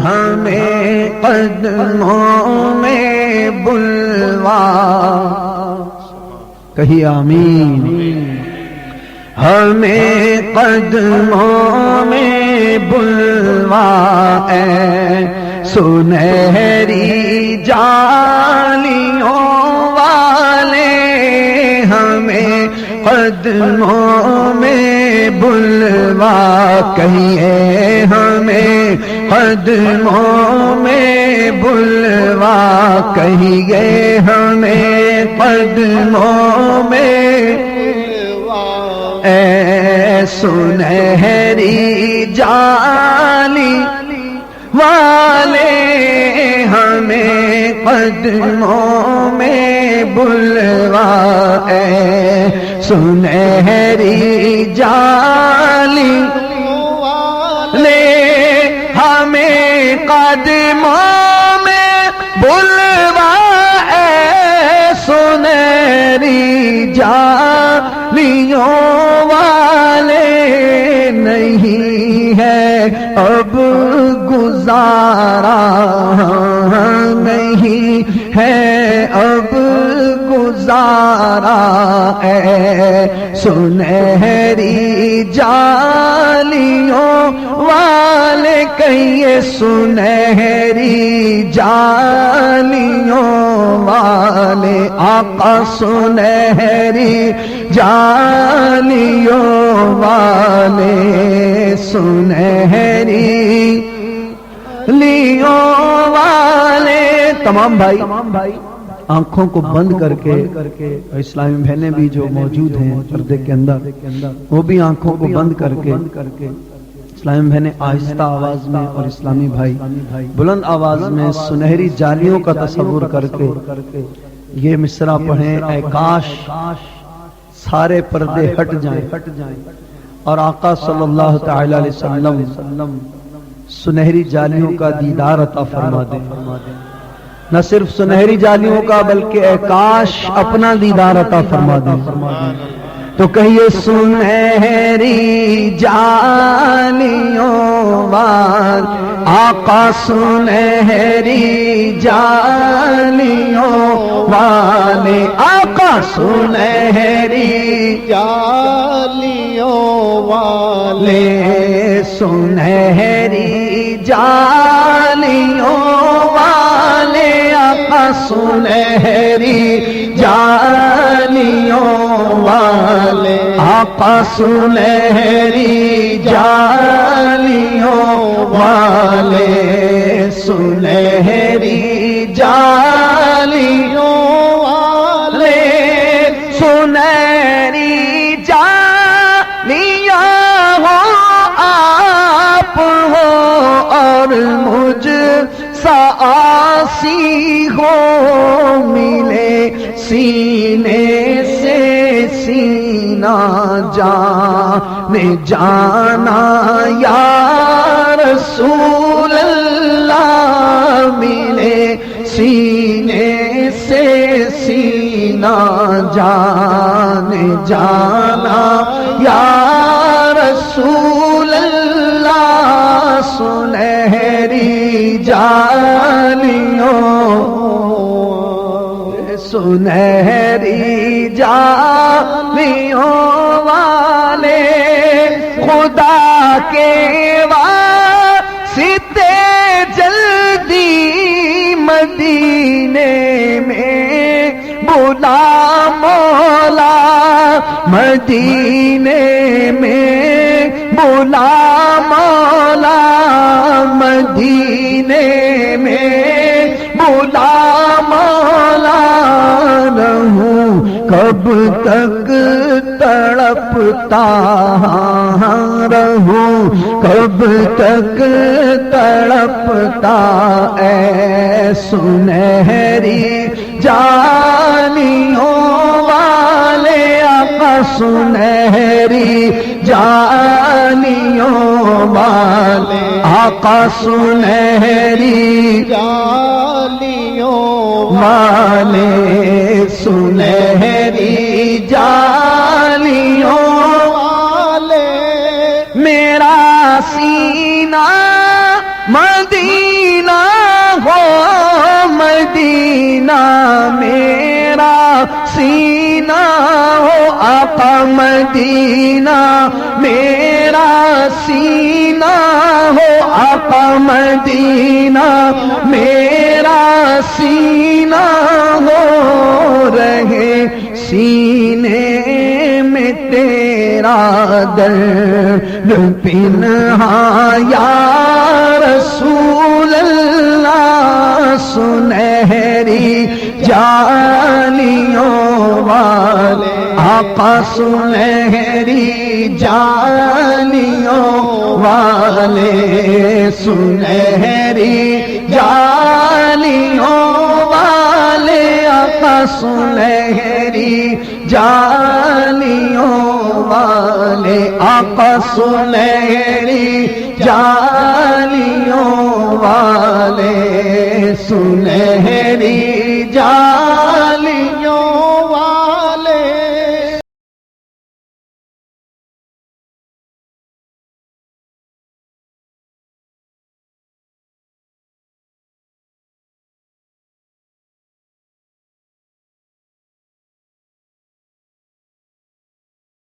ہمیں قدموں میں بلوا، کہیے آمین، ہمیں قدموں میں بلوا، اے سنہری جالیوں والے، ہمیں قدموں میں بلوا، کہیے ہمیں قدموں میں بلوا، کہیے ہمیں قدموں میں بلوا، اے سنہری جالی والے، ہمیں قدموں میں بلوا، اے سنہری جالی والے، ہمیں قدموں میں بلوا، اے سنہری جالیوں والے، نہیں ہے اب گزارا، نہیں ہے اب گزارا، اے سنہری جالیوں والے، کہیے سنہری جالیوں والے، آقا سنہری جالیوں والے، سنہری لیوں والے۔ تمام بھائی آنکھوں کو بند کر کے، اسلامی بہنیں بھی جو موجود ہیں پردے کے اندر، وہ بھی آنکھوں کو بند کر کے، اسلامی بہنیں آہستہ آواز میں اور اسلامی بھائی بلند آواز میں سنہری جالیوں کا تصور کر کے یہ مصرع پڑھیں، اے کاش سارے پردے ہٹ جائیں اور آقا صلی اللہ تعالی علیہ وسلم سنہری جالیوں کا دیدار عطا فرما دیں، نہ صرف سنہری جالیوں کا بلکہ اے کاش اپنا دیدار عطا فرما دیں۔ تو کہیے سنہری جالیوں وال، آقا سنہری جالیوں والے، آقا سنہری جالیوں والے، سنہری جالیوں والے، آقا سنہری جالیوں والے، آقا سنہری جالیوں والے، سنہری جالیوں والے، سنہری جالیاں ہو آپ ہو اور مجھ سا آسی ہو، ملے سینے سے سینہ جانے جانا یا رسول اللہ، ملے سینے سے سینہ جانے جانا یا رسول اللہ، سنہری جالیوں، سنہری جالیوں والے، خدا کے واسطے جلدی مدینے میں بلا مولا، مدینے میں بلا مولا، مدینے میں بلا مولا، رہوں کب تک تڑپتا، رہوں کب تک تڑپتا، اے سنہری جالیوں والے، آقا سنہری جالیوں والے، آقا سنہری جالیوں والے، سنہری جالیوں والے، میرا سینہ مدینہ سینہ ہو مدینہ میرا سینہ ہو آقا مدینہ میرا سینہ ہو آقا مدینہ میرا سینہ ہو رہے سینے میں تیرا درد پنہاں یا رسول اللہ سنہری جالیوں والے آقا سنہری جالیوں والے سنہری جالیوں والے آقا سنہری جالیوں والے آقا سنہری جالیوں والے سنہری جالیوں